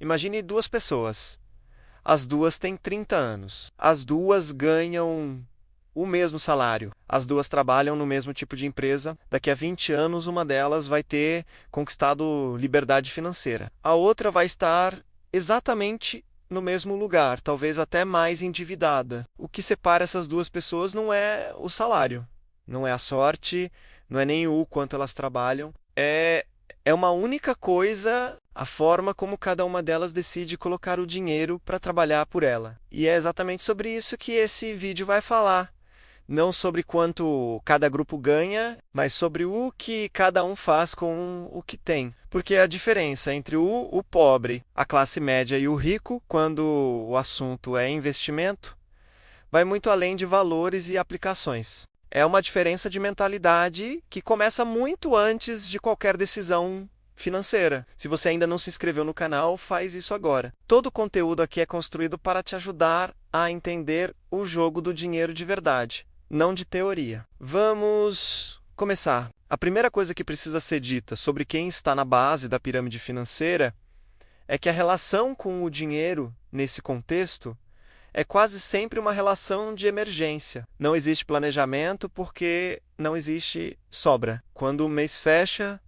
Imagine duas pessoas. As duas têm 30 anos. As duas ganham o mesmo salário. As duas trabalham no mesmo tipo de empresa. Daqui a 20 anos, uma delas vai ter conquistado liberdade financeira. A outra vai estar exatamente no mesmo lugar, talvez até mais endividada. O que separa essas duas pessoas não é o salário, não é a sorte, não é nem o quanto elas trabalham. É uma única coisa a forma como cada uma delas decide colocar o dinheiro para trabalhar por ela. E é exatamente sobre isso que esse vídeo vai falar. Não sobre quanto cada grupo ganha, mas sobre o que cada um faz com o que tem. Porque a diferença entre o pobre, a classe média e o rico, quando o assunto é investimento, vai muito além de valores e aplicações. É uma diferença de mentalidade que começa muito antes de qualquer decisão financeira. Se você ainda não se inscreveu no canal, faz isso agora. Todo o conteúdo aqui é construído para te ajudar a entender o jogo do dinheiro de verdade, não de teoria. Vamos começar. A primeira coisa que precisa ser dita sobre quem está na base da pirâmide financeira é que a relação com o dinheiro, nesse contexto, é quase sempre uma relação de emergência. Não existe planejamento porque não existe sobra. Quando o mês fecha,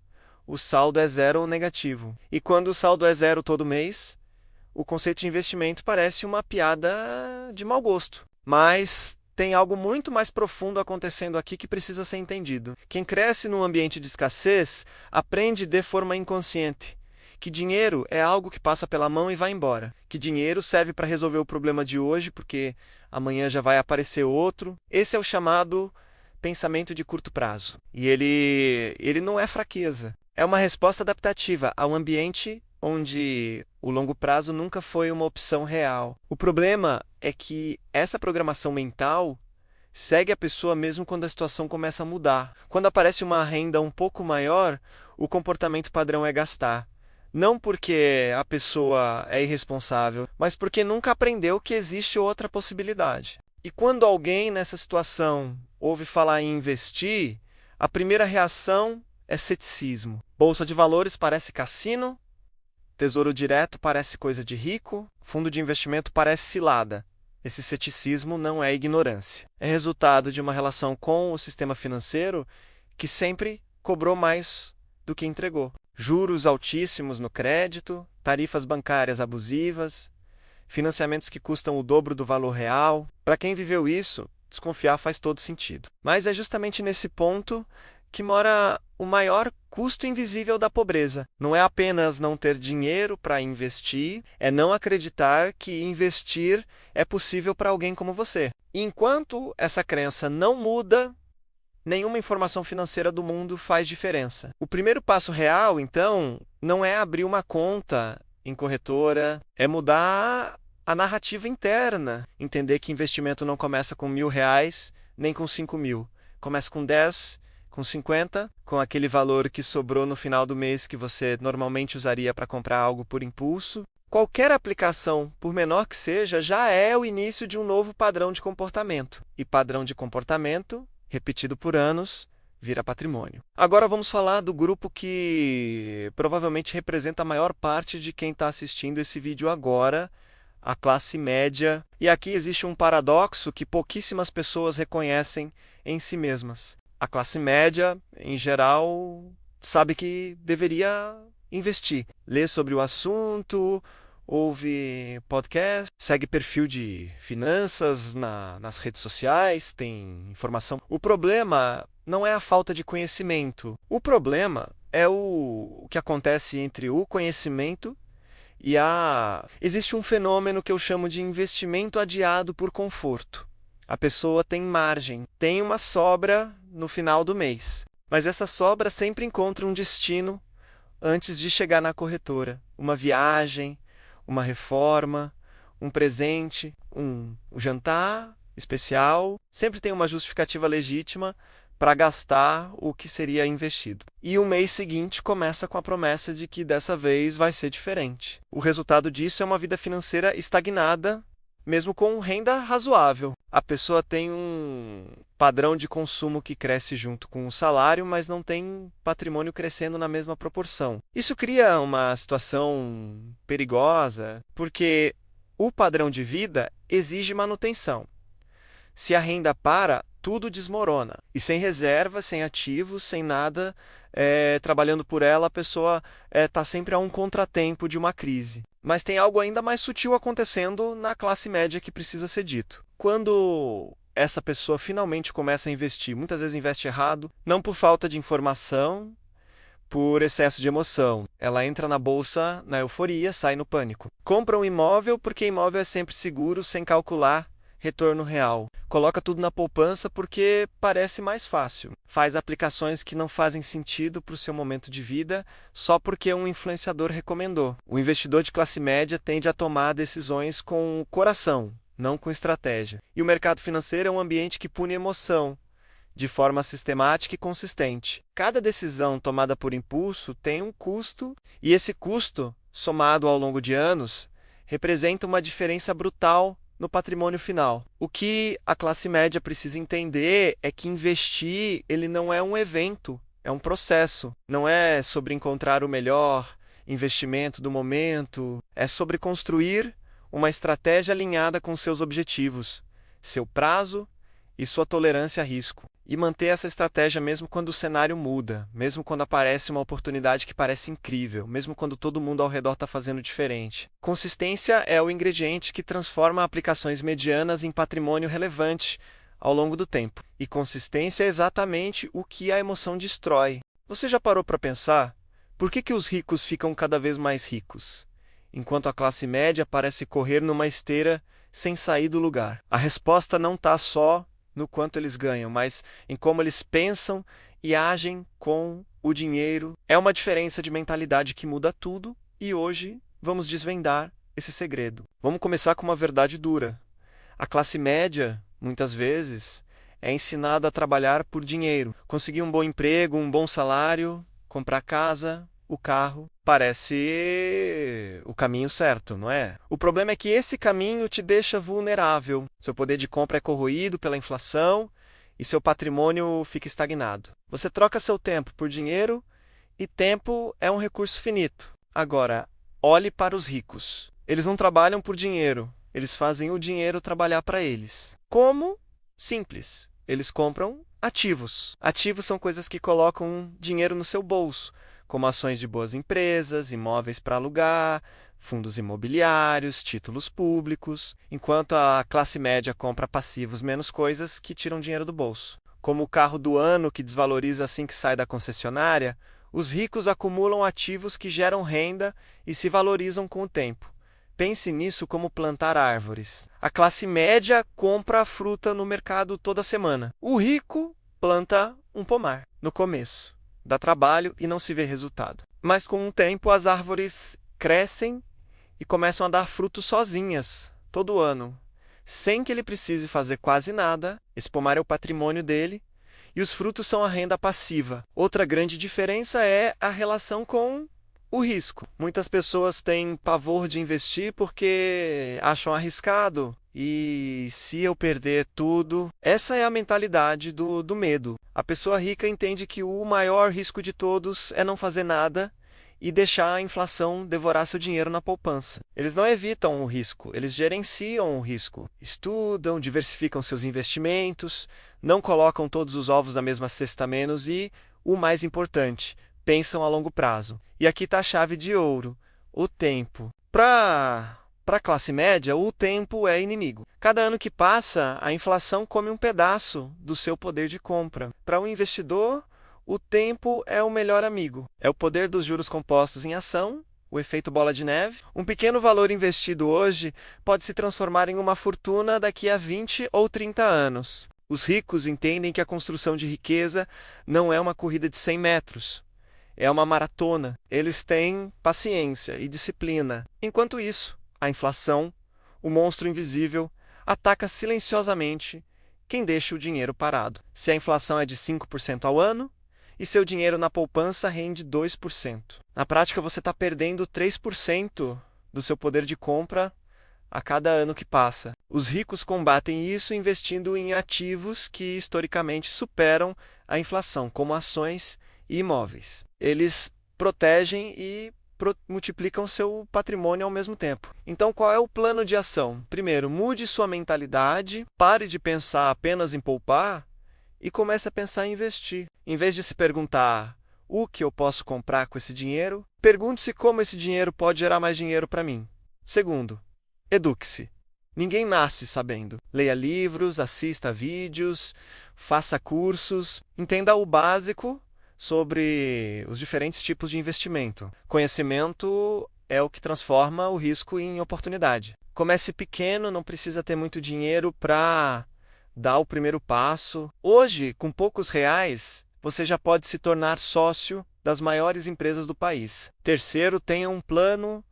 o saldo é zero ou negativo. E quando o saldo é zero todo mês, o conceito de investimento parece uma piada de mau gosto. Mas tem algo muito mais profundo acontecendo aqui que precisa ser entendido. Quem cresce num ambiente de escassez aprende de forma inconsciente que dinheiro é algo que passa pela mão e vai embora. Que dinheiro serve para resolver o problema de hoje, porque amanhã já vai aparecer outro. Esse é o chamado pensamento de curto prazo. E ele não é fraqueza. É uma resposta adaptativa a um ambiente onde o longo prazo nunca foi uma opção real. O problema é que essa programação mental segue a pessoa mesmo quando a situação começa a mudar. Quando aparece uma renda um pouco maior, o comportamento padrão é gastar. Não porque a pessoa é irresponsável, mas porque nunca aprendeu que existe outra possibilidade. E quando alguém nessa situação ouve falar em investir, a primeira reação é ceticismo. Bolsa de valores parece cassino, tesouro direto parece coisa de rico, fundo de investimento parece cilada. Esse ceticismo não é ignorância. É resultado de uma relação com o sistema financeiro que sempre cobrou mais do que entregou. Juros altíssimos no crédito, tarifas bancárias abusivas, financiamentos que custam o dobro do valor real. Para quem viveu isso, desconfiar faz todo sentido. Mas é justamente nesse ponto que mora o maior custo invisível da pobreza. Não é apenas não ter dinheiro para investir, é não acreditar que investir é possível para alguém como você. E enquanto essa crença não muda, nenhuma informação financeira do mundo faz diferença. O primeiro passo real, então, não é abrir uma conta em corretora, é mudar a narrativa interna. Entender que investimento não começa com R$ 1.000, nem com 5.000. Começa com 10, com 50, com aquele valor que sobrou no final do mês que você normalmente usaria para comprar algo por impulso. Qualquer aplicação, por menor que seja, já é o início de um novo padrão de comportamento. E padrão de comportamento, repetido por anos, vira patrimônio. Agora vamos falar do grupo que provavelmente representa a maior parte de quem está assistindo esse vídeo agora, a classe média. E aqui existe um paradoxo que pouquíssimas pessoas reconhecem em si mesmas. A classe média, em geral, sabe que deveria investir. Lê sobre o assunto, ouve podcast, segue perfil de finanças nas redes sociais, tem informação. O problema não é a falta de conhecimento. O problema é o que acontece entre o conhecimento e a... Existe um fenômeno que eu chamo de investimento adiado por conforto. A pessoa tem margem, tem uma sobra no final do mês. Mas essa sobra sempre encontra um destino antes de chegar na corretora. Uma viagem, uma reforma, um presente, um jantar especial. Sempre tem uma justificativa legítima para gastar o que seria investido. E o mês seguinte começa com a promessa de que dessa vez vai ser diferente. O resultado disso é uma vida financeira estagnada, mesmo com renda razoável. A pessoa tem padrão de consumo que cresce junto com o salário, mas não tem patrimônio crescendo na mesma proporção. Isso cria uma situação perigosa, porque o padrão de vida exige manutenção. Se a renda para, tudo desmorona. E sem reserva, sem ativos, sem nada, trabalhando por ela, a pessoa está sempre a um contratempo de uma crise. Mas tem algo ainda mais sutil acontecendo na classe média que precisa ser dito. Quando essa pessoa finalmente começa a investir, muitas vezes investe errado, não por falta de informação, por excesso de emoção. Ela entra na bolsa na euforia, sai no pânico. Compra um imóvel porque imóvel é sempre seguro, sem calcular retorno real. Coloca tudo na poupança porque parece mais fácil. Faz aplicações que não fazem sentido para o seu momento de vida só porque um influenciador recomendou. O investidor de classe média tende a tomar decisões com o coração, não com estratégia. E o mercado financeiro é um ambiente que pune emoção, de forma sistemática e consistente. Cada decisão tomada por impulso tem um custo, e esse custo, somado ao longo de anos, representa uma diferença brutal no patrimônio final. O que a classe média precisa entender é que investir ele não é um evento, é um processo. Não é sobre encontrar o melhor investimento do momento, é sobre construir uma estratégia alinhada com seus objetivos, seu prazo e sua tolerância a risco. E manter essa estratégia mesmo quando o cenário muda, mesmo quando aparece uma oportunidade que parece incrível, mesmo quando todo mundo ao redor está fazendo diferente. Consistência é o ingrediente que transforma aplicações medianas em patrimônio relevante ao longo do tempo. E consistência é exatamente o que a emoção destrói. Você já parou para pensar por que os ricos ficam cada vez mais ricos, enquanto a classe média parece correr numa esteira sem sair do lugar? A resposta não está só no quanto eles ganham, mas em como eles pensam e agem com o dinheiro. É uma diferença de mentalidade que muda tudo, e hoje vamos desvendar esse segredo. Vamos começar com uma verdade dura. A classe média, muitas vezes, é ensinada a trabalhar por dinheiro. Conseguir um bom emprego, um bom salário, comprar casa, o carro. Parece o caminho certo, não é? O problema é que esse caminho te deixa vulnerável. Seu poder de compra é corroído pela inflação e seu patrimônio fica estagnado. Você troca seu tempo por dinheiro e tempo é um recurso finito. Agora, olhe para os ricos. Eles não trabalham por dinheiro, eles fazem o dinheiro trabalhar para eles. Como? Simples. Eles compram ativos. Ativos são coisas que colocam dinheiro no seu bolso, como ações de boas empresas, imóveis para alugar, fundos imobiliários, títulos públicos, enquanto a classe média compra passivos, menos coisas que tiram dinheiro do bolso. Como o carro do ano que desvaloriza assim que sai da concessionária, os ricos acumulam ativos que geram renda e se valorizam com o tempo. Pense nisso como plantar árvores. A classe média compra fruta no mercado toda semana. O rico planta um pomar no começo. Dá trabalho e não se vê resultado. Mas com o tempo as árvores crescem e começam a dar frutos sozinhas, todo ano, sem que ele precise fazer quase nada. Esse pomar é o patrimônio dele e os frutos são a renda passiva. Outra grande diferença é a relação com o risco. Muitas pessoas têm pavor de investir porque acham arriscado. E se eu perder tudo? Essa é a mentalidade do medo. A pessoa rica entende que o maior risco de todos é não fazer nada e deixar a inflação devorar seu dinheiro na poupança. Eles não evitam o risco, eles gerenciam o risco. Estudam, diversificam seus investimentos, não colocam todos os ovos na mesma cesta menos e, o mais importante, pensam a longo prazo. E aqui está a chave de ouro, o tempo. Para a classe média, o tempo é inimigo. Cada ano que passa, a inflação come um pedaço do seu poder de compra. Para um investidor, o tempo é o melhor amigo. É o poder dos juros compostos em ação, o efeito bola de neve. Um pequeno valor investido hoje pode se transformar em uma fortuna daqui a 20 ou 30 anos. Os ricos entendem que a construção de riqueza não é uma corrida de 100 metros. É uma maratona. Eles têm paciência e disciplina. Enquanto isso, a inflação, o monstro invisível, ataca silenciosamente quem deixa o dinheiro parado. Se a inflação é de 5% ao ano e seu dinheiro na poupança rende 2%. Na prática, você está perdendo 3% do seu poder de compra a cada ano que passa. Os ricos combatem isso investindo em ativos que historicamente superam a inflação, como ações e imóveis. Eles protegem e multiplicam seu patrimônio ao mesmo tempo. Então, qual é o plano de ação? Primeiro, mude sua mentalidade, pare de pensar apenas em poupar e comece a pensar em investir. Em vez de se perguntar o que eu posso comprar com esse dinheiro, pergunte-se como esse dinheiro pode gerar mais dinheiro para mim. Segundo, eduque-se. Ninguém nasce sabendo. Leia livros, assista vídeos, faça cursos, entenda o básico sobre os diferentes tipos de investimento. Conhecimento é o que transforma o risco em oportunidade. Comece pequeno, não precisa ter muito dinheiro para dar o primeiro passo. Hoje, com poucos reais, você já pode se tornar sócio das maiores empresas do país. Terceiro, tenha um plano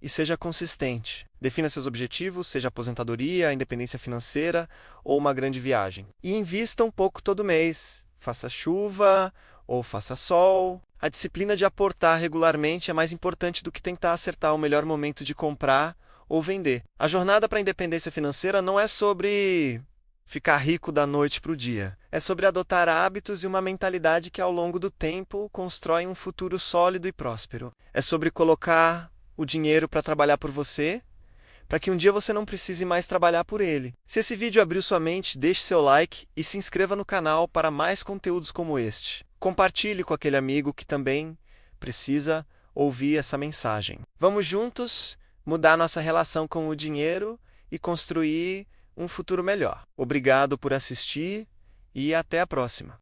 e seja consistente. Defina seus objetivos, seja aposentadoria, independência financeira ou uma grande viagem. E invista um pouco todo mês. Faça chuva ou faça sol. A disciplina de aportar regularmente é mais importante do que tentar acertar o melhor momento de comprar ou vender. A jornada para a independência financeira não é sobre ficar rico da noite para o dia. É sobre adotar hábitos e uma mentalidade que, ao longo do tempo, constrói um futuro sólido e próspero. É sobre colocar o dinheiro para trabalhar por você, para que um dia você não precise mais trabalhar por ele. Se esse vídeo abriu sua mente, deixe seu like e se inscreva no canal para mais conteúdos como este. Compartilhe com aquele amigo que também precisa ouvir essa mensagem. Vamos juntos mudar nossa relação com o dinheiro e construir um futuro melhor. Obrigado por assistir e até a próxima.